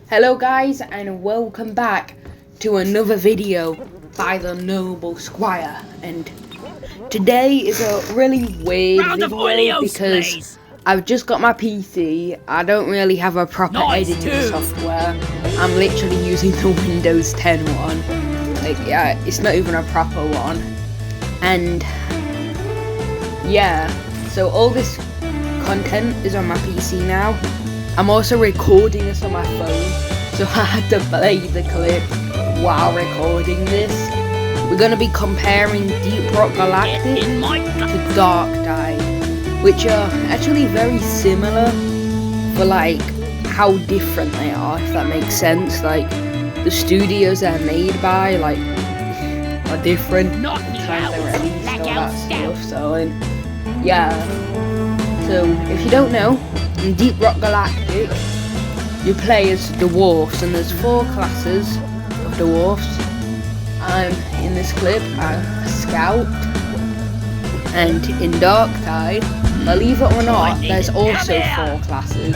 Hello guys, and welcome back to another video by the Noble Squire. And today is a really weird video because I've just got my PC. I don't really have a proper editing software. I'm literally using the Windows 10 one. Like, yeah, it's not even a proper one. And yeah, so all this content is on my PC now. I'm also recording this on my phone, so I had to play the clip while recording this. We're going to be comparing Deep Rock Galactic to Darktide, which are actually very similar, but like how different they are, if that makes sense. Like the studios they're made by, like, are different. Sometimes they're released, all that stuff. So yeah. So if you don't know, in Deep Rock Galactic, you play as dwarfs, and there's 4 classes of dwarfs. In this clip, I'm a scout, and in Darktide, believe it or not, there's also 4 classes.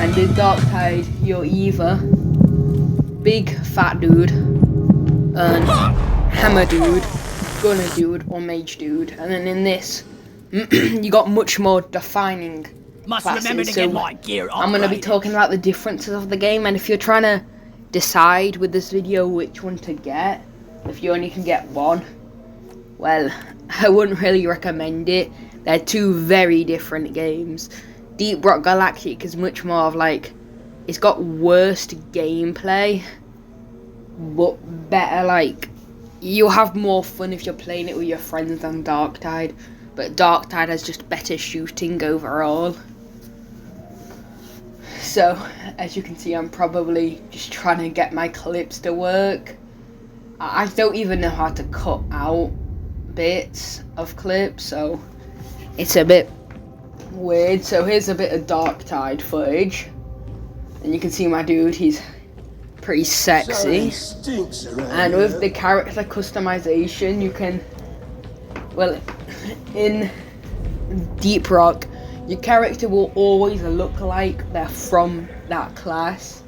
And in Darktide, you're either big fat dude, hammer dude, gunner dude, or mage dude. And then in this, you got much more defining classes. So I'm going to be talking about the differences of the game, and if you're trying to decide with this video which one to get, if you only can get one, well, I wouldn't really recommend it. They're 2 very different games. Deep Rock Galactic is much more of like, it's got worst gameplay, but better, like, you'll have more fun if you're playing it with your friends than Darktide. But Darktide has just better shooting overall. So, as you can see, I'm probably just trying to get my clips to work. I don't even know how to cut out bits of clips, so it's a bit weird. So here's a bit of Darktide footage. And you can see my dude, he's pretty sexy. And with the character customization, you can, well, in Deep Rock, your character will always look like they're from that class,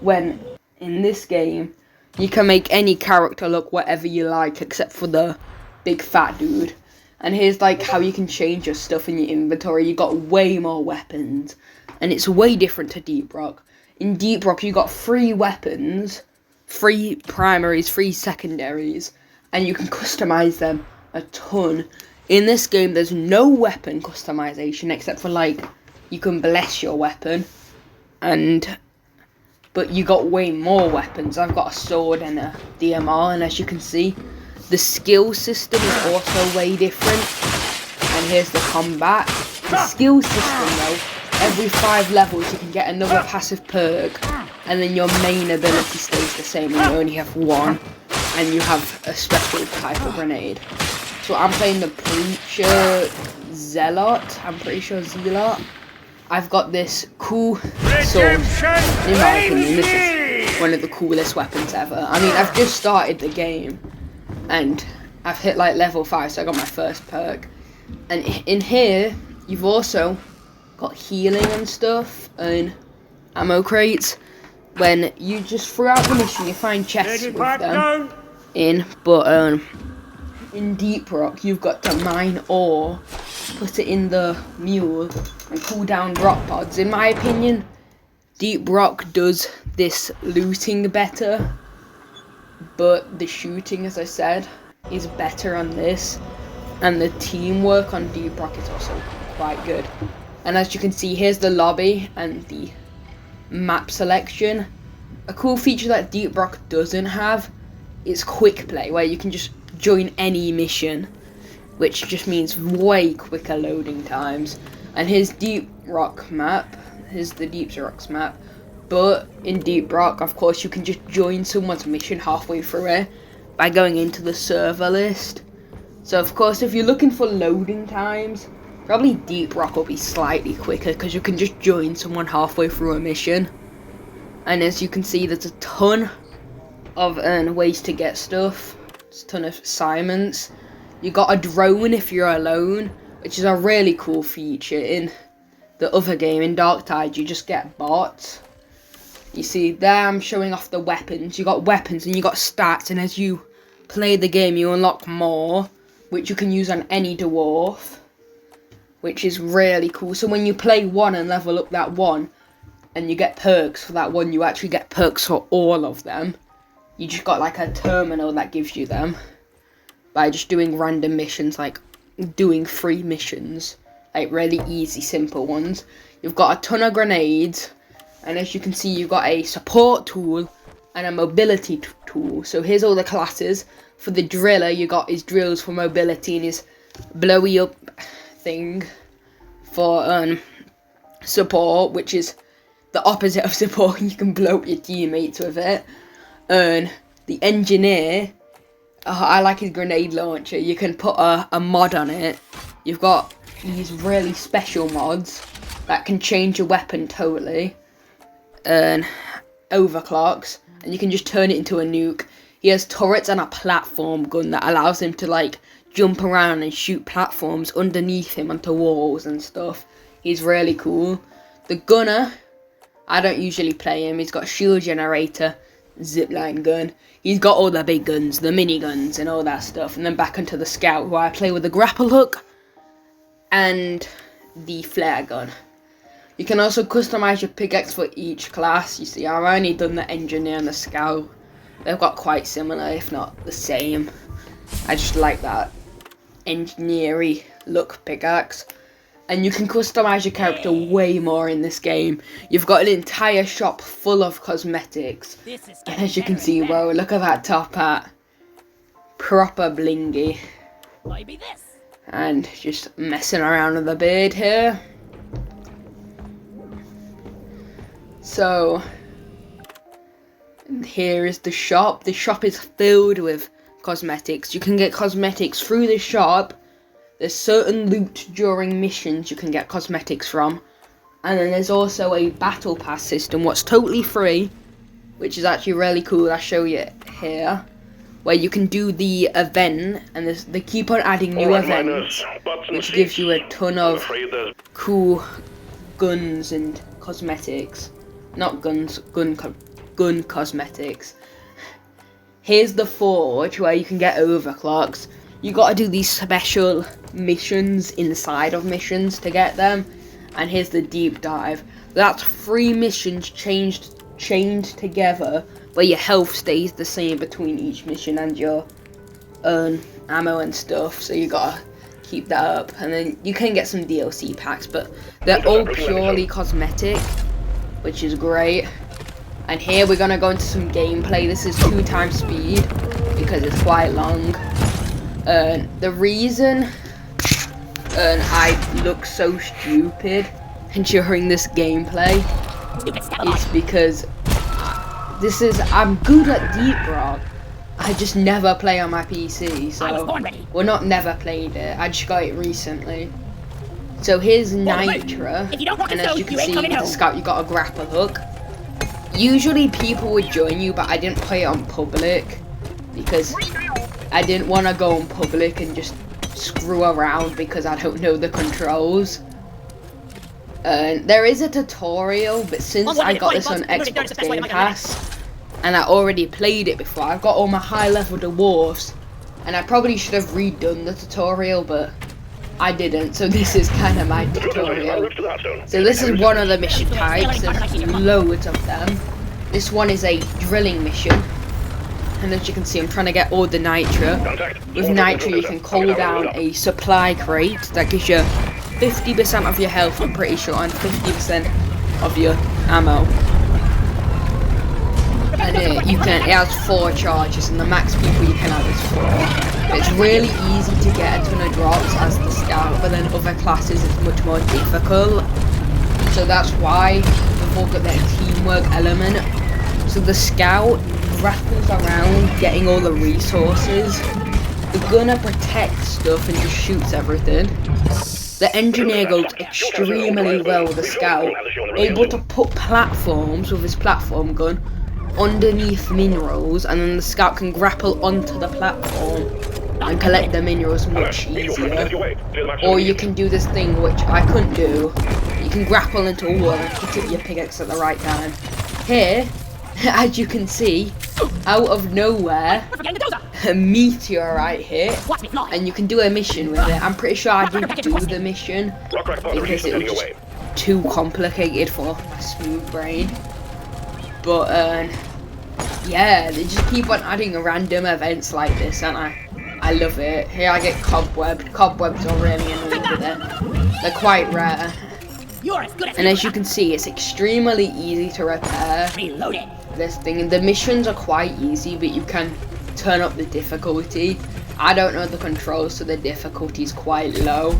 when in this game you can make any character look whatever you like except for the big fat dude. And here's like how you can change your stuff in your inventory. You got way more weapons, and it's way different to Deep Rock. In Deep Rock you got 3 weapons, 3 primaries, 3 secondaries, and you can customize them a ton. In this game, there's no weapon customization except for, like, you can bless your weapon, but you got way more weapons. I've got a sword and a DMR, and as you can see, the skill system is also way different. And here's the combat. The skill system, though, every 5 levels you can get another passive perk, and then your main ability stays the same, and you only have 1, and you have a special type of grenade. So I'm playing the Preacher Zealot. I'm pretty sure Zealot. I've got this cool sword. In my opinion, this is one of the coolest weapons ever. I mean, I've just started the game, and I've hit like level 5, so I got my first perk. And in here, you've also got healing and stuff, and ammo crates. When you just throughout the mission, you find chests with them in, but in Deep Rock, you've got to mine ore, put it in the mule, and cool down drop pods. In my opinion, Deep Rock does this looting better, but the shooting, as I said, is better on this, and the teamwork on Deep Rock is also quite good. And as you can see, here's the lobby and the map selection. A cool feature that Deep Rock doesn't have is quick play, where you can just join any mission, which just means way quicker loading times. And here's Deep Rock map. Here's the Deep Rock's map. But in Deep Rock, of course, you can just join someone's mission halfway through it by going into the server list. So of course, if you're looking for loading times, probably Deep Rock will be slightly quicker because you can just join someone halfway through a mission. And as you can see, there's a ton of ways to get stuff. There's a ton of assignments. You got a drone if you're alone, which is a really cool feature. In the other game, in Darktide, you just get bots. You see, there I'm showing off the weapons. You got weapons and you got stats, and as you play the game, you unlock more, which you can use on any dwarf, which is really cool. So when you play one and level up that one, and you get perks for that one, you actually get perks for all of them. You just got like a terminal that gives you them by just doing random missions, like doing 3 missions, like really easy, simple ones. You've got a ton of grenades. And as you can see, you've got a support tool and a mobility tool. So here's all the classes. For the driller, you got his drills for mobility and his blowy up thing for support, which is the opposite of support. You can blow up your teammates with it. And the engineer, I like his grenade launcher. You can put a mod on it. You've got these really special mods that can change your weapon totally. And overclocks, and you can just turn it into a nuke. He has turrets and a platform gun that allows him to like jump around and shoot platforms underneath him onto walls and stuff. He's really cool. The gunner, I don't usually play him. He's got shield generator, zipline gun. He's got all the big guns, the mini guns and all that stuff. And then back onto the scout, who I play with the grapple hook and the flare gun. You can also customize your pickaxe for each class. You see, I've only done the engineer and the scout. They've got quite similar, if not the same. I just like that engineering look pickaxe. And you can customize your character way more in this game. You've got an entire shop full of cosmetics. And as you can see, whoa, look at that top hat. Proper blingy. And just messing around with the beard here. So, here is the shop. The shop is filled with cosmetics. You can get cosmetics through the shop. There's certain loot during missions you can get cosmetics from. And then there's also a battle pass system, what's totally free, which is actually really cool. I'll show you here. Where you can do the event, and they keep on adding new events, which gives you a ton of cool guns and cosmetics. Not guns, gun cosmetics. Here's the forge where you can get overclocks. You gotta do these special missions inside of missions to get them. And here's the deep dive. That's 3 missions chained together, where your health stays the same between each mission and your ammo and stuff. So you gotta keep that up. And then you can get some DLC packs, but they're all purely cosmetic, which is great. And here we're gonna go into some gameplay. This is 2 times speed because it's quite long. The reason I look so stupid during this gameplay is because I'm good at Deep Rock. I just never play on my PC, so well, not never played it. I just got it recently. So here's Nitra, and as you can see with the scout, you got a grapple hook. Usually people would join you, but I didn't play it on public because I didn't want to go on public and just screw around because I don't know the controls. There is a tutorial, but since I got this on Xbox Game Pass and I already played it before, I've got all my high level dwarfs, and I probably should have redone the tutorial, but I didn't, so this is kind of my tutorial. So this is one of the mission types. There's loads of them. This one is a drilling mission, and as you can see, I'm trying to get all the nitra. With nitra, you can call down a supply crate that gives you 50% of your health, I'm pretty sure, and 50% of your ammo. And it has 4 charges, and the max people you can have is 4. It's really easy to get a ton of drops as the scout, but then other classes it's much more difficult. So that's why we've all got that teamwork element. So the scout rattles around getting all the resources. The gunner protects stuff and just shoots everything. The engineer goes extremely well with the scout, able to put platforms with his platform gun underneath minerals, and then the scout can grapple onto the platform and collect the minerals much easier. Or you can do this thing which I couldn't do. You can grapple into a wall and hit it with your pickaxe at the right time. here, as you can see, out of nowhere, a meteorite hit, and you can do a mission with it. I'm pretty sure I didn't do the mission because it was just too complicated for my smooth brain. But yeah, they just keep on adding random events like this, and I love it. Here I get cobwebbed. Cobwebs are really annoying, but they're quite rare. And as you can see, it's extremely easy to repair this thing. The missions are quite easy, but you can turn up the difficulty. I don't know the controls, so the difficulty is quite low.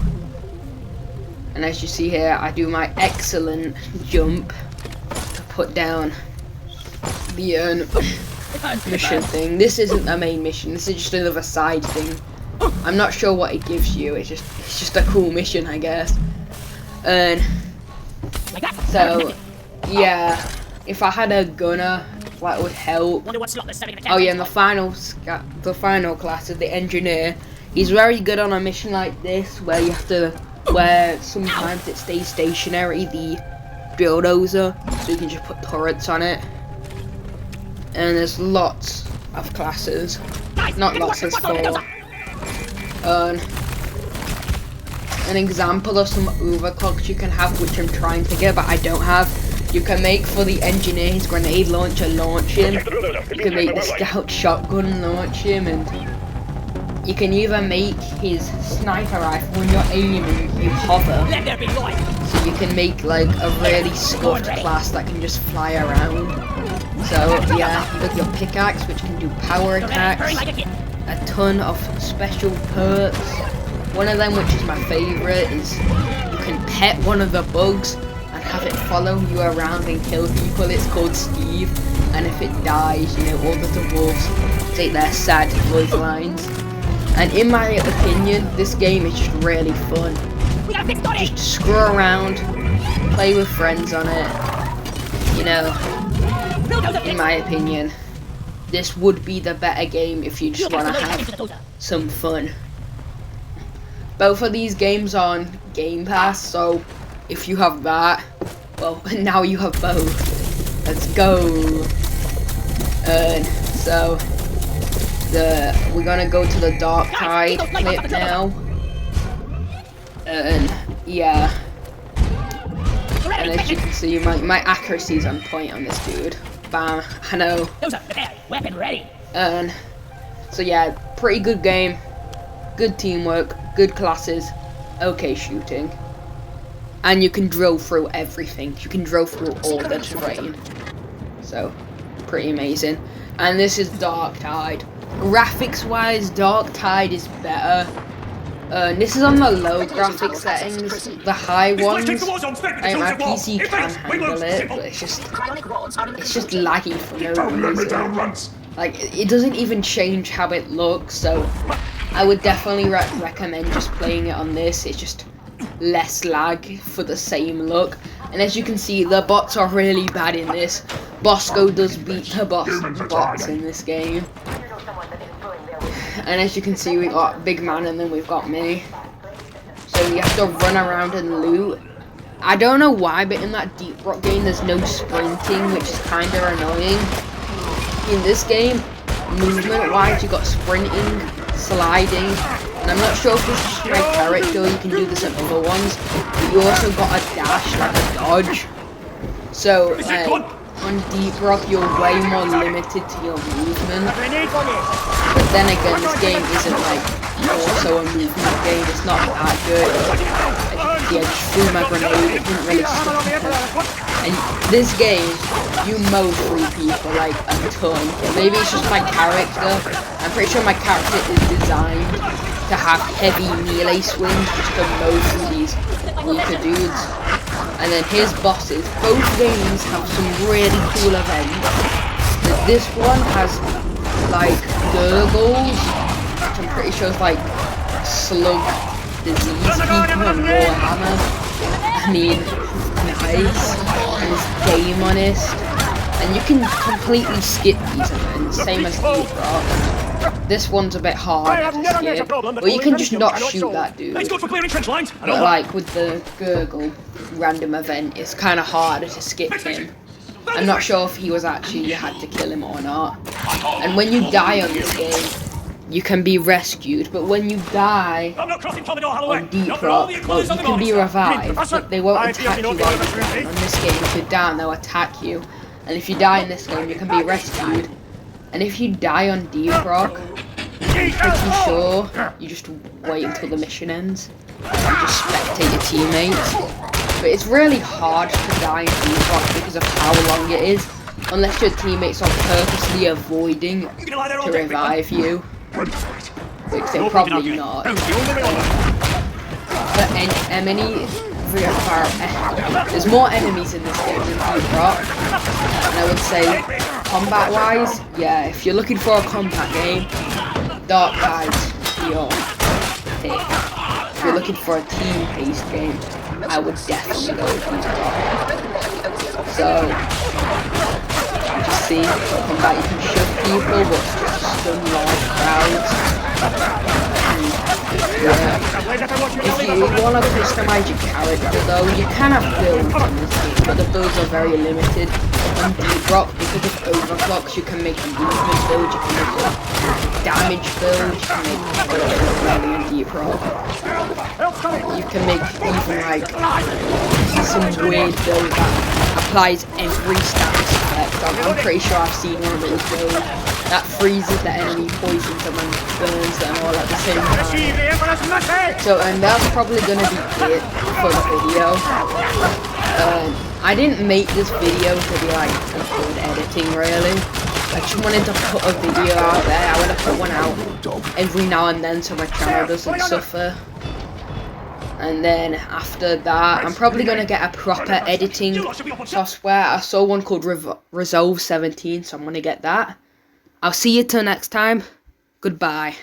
And as you see here, I do my excellent jump to put down the mission thing. This isn't the main mission. This is just another side thing. I'm not sure what it gives you. It's just a cool mission, I guess. And so yeah, if I had a gunner, that would help. Oh yeah, and the final class is the engineer. He's very good on a mission like this, where sometimes it stays stationary, the bulldozer, so you can just put turrets on it. And there's lots of classes, not lots, there's 4. An example of some overclocks you can have, which I'm trying to get, but I don't have. You can make for the engineer his grenade launcher launch him. You can make the scout shotgun launch him, and you can even make his sniper rifle when you're aiming, you hover. So you can make like a really scuffed class that can just fly around. So yeah, you got your pickaxe, which can do power attacks, a ton of special perks. One of them, which is my favourite, is you can pet one of the bugs and have it follow you around and kill people. It's called Steve, and if it dies, you know, all the dwarves take their sad voice lines. And in my opinion, this game is just really fun. Just screw around, play with friends on it, you know. In my opinion, this would be the better game if you just want to have some fun. Both of these games are on Game Pass, so if you have that, well, now you have both. Let's go. So we're gonna go to the Darktide clip now. Yeah. And as you can see, my accuracy is on point on this dude. Bam, I know. Weapon ready. So yeah, pretty good game. Good teamwork, good classes, okay shooting. And you can drill through everything. You can drill through all the terrain. So, pretty amazing. And this is Darktide. Graphics wise, Darktide is better. This is on the low graphics settings. The high ones, my PC can handle it, but it's just laggy for no reason. Like, it doesn't even change how it looks, so I would definitely recommend just playing it on this. It's just less lag for the same look. And as you can see, the bots are really bad in this. Bosco does beat the bots in this game. And as you can see, we got Big Man and then we've got me. So you have to run around and loot. I don't know why, but in that Deep Rock game there's no sprinting, which is kind of annoying. In this game, movement-wise, you got sprinting, sliding, and I'm not sure if this is just my character, you can do this in other ones, but you also got a dash, like a dodge. So, on Deep Rock, you're way more limited to your movement. But then again, this game isn't like also a movement game, it's not that good. Yeah, I just threw my grenade, it didn't really stop people. And this game, you mow through people like a ton. Maybe it's just my character. I'm pretty sure my character is designed to have heavy melee swings just to mow through these weaker dudes. And then his bosses. Both games have some really cool events. But this one has like gurgles, which I'm pretty sure is like slug disease people and Warhammer. I mean, nice. And it's game honest. And you can completely skip these events, same as Deep Rock. This one's a bit hard to skip, but you can just not shoot that dude. But like with the gurgle random event, it's kind of harder to skip him. I'm not sure if he was actually, you had to kill him or not. And when you die on this game, you can be rescued, but when you die on Deep Rock, well, you can be revived, but they won't attack you while you're down. On this game, if you're down, they'll attack you. And if you die in this game, you can be rescued. And if you die on Deep Rock, I'm pretty sure you just wait until the mission ends. You just spectate your teammates. But it's really hard to die in Deep Rock because of how long it is. Unless your teammates are purposely avoiding to revive you. Which they're probably not. But there's more enemies in this game than Deep Rock. And I would say, combat-wise, yeah, if you're looking for a combat game, Darktide's your pick. If you're looking for a team-based game, I would definitely go with Deep Rock. So, you just see, for combat you can shove people, but just stun large crowds. Yeah. If you want to customize your character though, you can have builds in this game, but the builds are very limited. On Deep Rock, because of overclocks, you can make a movement build, you can make a damage build, you can make really in Deep Rock. You can make even like some weird build that applies every status effect. I'm pretty sure I've seen one of those builds that freezes the enemy, poisons them and burns them all at the same time. So, and that's probably going to be it for the video. I didn't make this video to be like a good editing really. I just wanted to put a video out there. I want to put one out every now and then so my channel doesn't suffer. And then after that, I'm probably going to get a proper editing software. I saw one called Resolve 17, so I'm going to get that. I'll see you till next time. Goodbye.